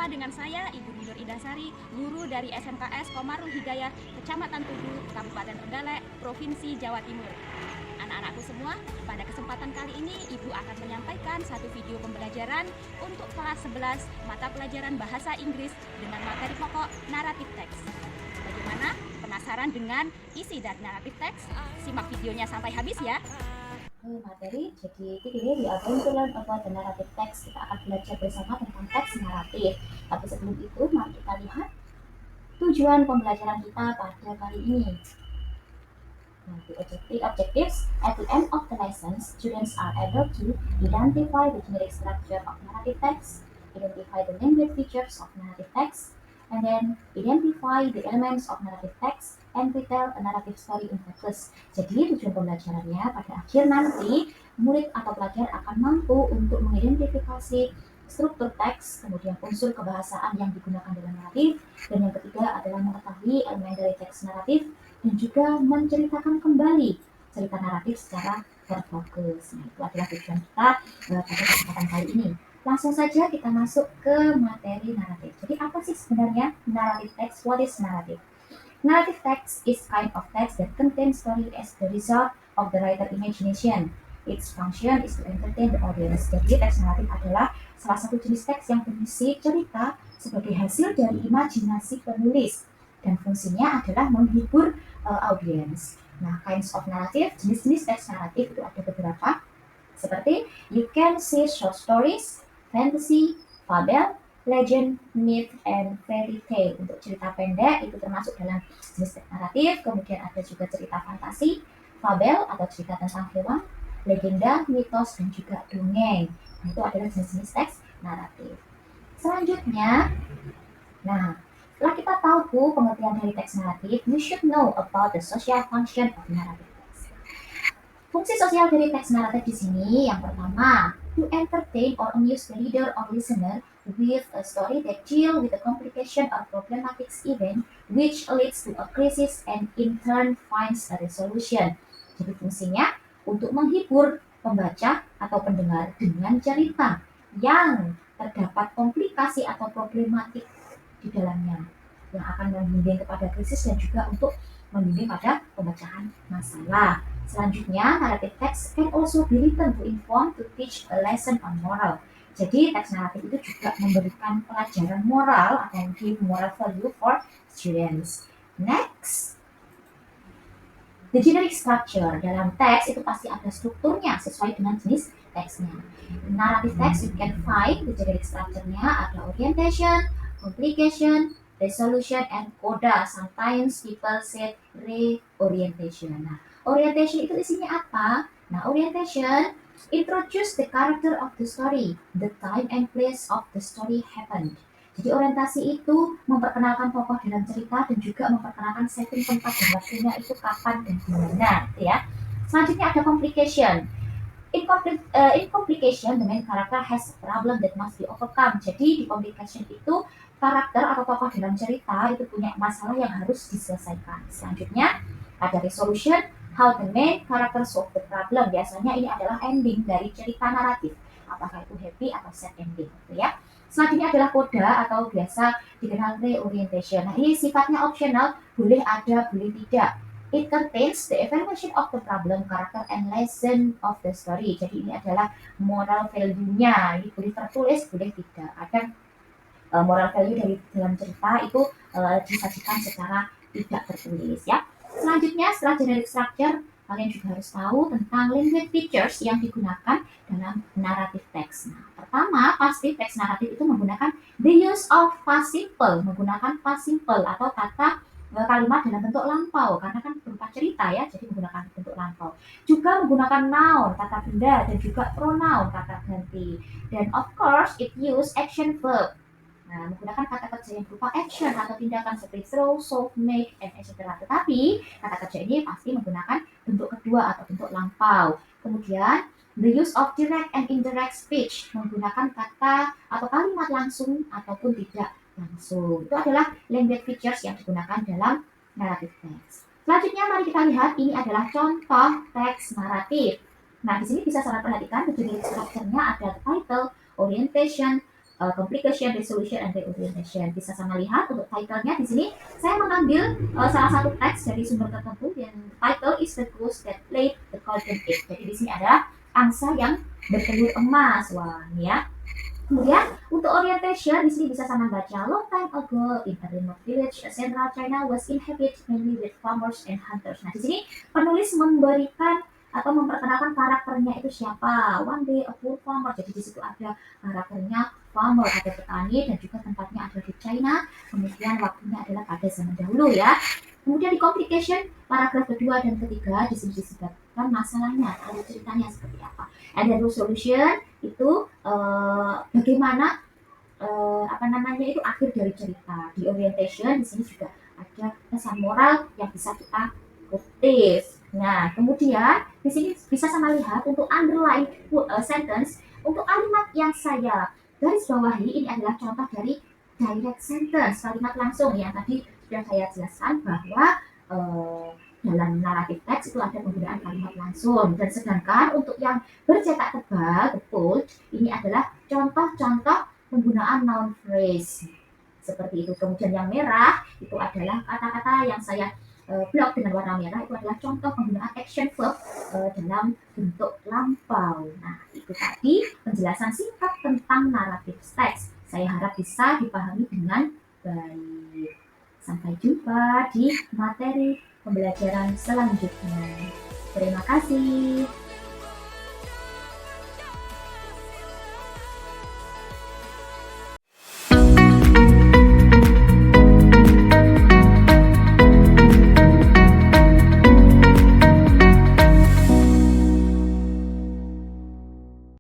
Berjumpa dengan saya, Ibu Nidur Indasari, guru dari SMKS Komarul Hidayah, Kecamatan Tugu, Kabupaten Trenggalek, Provinsi Jawa Timur. Anak-anakku semua, pada kesempatan kali ini Ibu akan menyampaikan satu video pembelajaran untuk kelas 11 mata pelajaran Bahasa Inggris dengan materi pokok naratif teks. Bagaimana? Penasaran dengan isi dari naratif teks? Simak videonya sampai habis ya. Materi, jadi ini we are going to learn about the narrative text. Kita akan belajar bersama tentang teks naratif. Tapi sebelum itu, mari kita lihat tujuan pembelajaran kita pada kali ini. Nah, the objectives at the end of the lesson, students are able to identify the generic structure of narrative text, identify the language features of narrative text, and then identify the elements of narrative text and retell a narrative story in practice. Jadi tujuan pembelajarannya pada akhir nanti murid atau pelajar akan mampu untuk mengidentifikasi struktur teks, kemudian unsur kebahasaan yang digunakan dalam naratif, dan yang ketiga adalah mengetahui elemen dari teks naratif dan juga menceritakan kembali cerita naratif secara terfokus. Nah, itu adalah tujuan kita pada kesempatan kali ini. Langsung saja kita masuk ke materi naratif. Jadi apa sih sebenarnya narrative text? What is narrative? Narrative text is kind of text that contains story as the result of the writer imagination. Its function is to entertain the audience. Jadi teks naratif adalah salah satu jenis teks yang berisi cerita sebagai hasil dari imajinasi penulis dan fungsinya adalah menghibur audiens. Nah, kinds of narrative, jenis-jenis teks naratif itu ada beberapa, seperti you can see short stories, fantasy, fable, legend, myth, and fairy tale. Untuk cerita pendek itu termasuk dalam jenis teks naratif. Kemudian ada juga cerita fantasi, fabel atau cerita tentang hewan, legenda, mitos, dan juga dongeng. Nah, itu adalah jenis-jenis teks naratif. Selanjutnya, nah, setelah kita tahu pengertian dari teks naratif, we should know about the social function of narrative text. Fungsi sosial dari teks naratif di sini yang pertama, to entertain or amuse the reader or listener with a story that deal with the complication or problematic event which leads to a crisis and in turn finds a resolution. Jadi fungsinya untuk menghibur pembaca atau pendengar dengan cerita yang terdapat komplikasi atau problematik di dalamnya yang akan membimbing kepada krisis dan juga untuk membimbing pada pemecahan masalah. Selanjutnya, narrative text can also be written to inform, to teach a lesson on moral. Jadi, teks naratif itu juga memberikan pelajaran moral atau give moral value for students. Next, the generic structure. Dalam teks itu pasti ada strukturnya sesuai dengan jenis teksnya. Narrative text you can find the generic structure-nya ada orientation, complication, resolution, and coda. Sometimes people say reorientation. Nah, orientation itu isinya apa? Nah, orientation introduce the character of the story, the time and place of the story happened. Jadi orientasi itu memperkenalkan tokoh dalam cerita dan juga memperkenalkan setting tempat dan waktunya itu kapan dan di mana, ya. Selanjutnya ada complication. In complication, the main character has a problem that must be overcome. Jadi di complication itu karakter atau tokoh dalam cerita itu punya masalah yang harus diselesaikan. Selanjutnya ada resolution, how the main character solve the problem. Biasanya ini adalah ending dari cerita naratif. Apakah itu happy atau sad ending, gitu ya. Selanjutnya adalah koda atau biasa dikenal reorientation. Nah, ini sifatnya optional, boleh ada, boleh tidak. It contains the evaluation of the problem, character, and lesson of the story. Jadi ini adalah moral value-nya. Ini boleh tertulis, boleh tidak. Ada moral value dari dalam cerita itu disajikan secara tidak tertulis, ya. Selanjutnya, setelah generic structure, kalian juga harus tahu tentang language features yang digugakan dalam narrative text. Nah, pertama, pasti teks naratif itu menggunakan the use of past simple, menggunakan past simple atau kata kalimat dalam bentuk lampau karena kan berupa cerita ya, jadi menggunakan bentuk lampau. Juga menggunakan noun kata benda dan juga pronoun kata ganti. Dan of course it use action verb. Nah, menggunakan kata kerja yang berupa action atau tindakan seperti throw, solve, make, and etc. Tetapi kata kerja ini pasti menggunakan bentuk kedua atau bentuk lampau. Kemudian the use of direct and indirect speech, menggunakan kata atau kalimat langsung ataupun tidak langsung. Itu adalah language features yang digunakan dalam narrative text. Selanjutnya mari kita lihat ini adalah contoh teks naratif. Nah, di sini bisa sangat perhatikan the generic structure-nya ada title, orientation, complication, resolution, and reorientation. Bisa sama lihat untuk title-nya di sini saya mengambil salah satu teks dari sumber tertentu dan title is the goose that laid the golden egg. Jadi di sini ada angsa yang bertelur emas. Wah, ini ya. Kemudian untuk orientation di sini bisa sama baca long time ago in a remote village central China was inhabited mainly with farmers and hunters. Nah, di sini penulis memberikan atau memperkenalkan karakternya itu siapa. One day a poor farmer. Jadi di situ ada karakternya farmer, ada petani dan juga tempatnya ada di China. Kemudian waktunya adalah pada zaman dahulu ya. Kemudian di complication paragraf kedua dan ketiga di sini disebutkan masalahnya, alur ceritanya seperti apa. And then resolution itu bagaimana itu akhir dari cerita. Di orientation di sini juga ada pesan moral yang bisa kita kutip. Nah, kemudian di sini bisa sama lihat untuk underline sentence untuk kalimat yang saya garis bawahi ini adalah contoh dari direct sentence, kalimat langsung yang tadi sudah saya jelaskan bahwa dalam naratif teks itu ada penggunaan kalimat langsung, dan sedangkan untuk yang bercetak tebal, the bold, ini adalah contoh-contoh penggunaan noun phrase seperti itu. Kemudian yang merah itu adalah kata-kata yang saya blok dengan warna merah, itu adalah contoh penggunaan action verb dalam bentuk lampau. Nah, itu tadi penjelasan singkat tentang naratif teks. Saya harap bisa dipahami dengan baik. Sampai jumpa di materi pembelajaran selanjutnya. Terima kasih.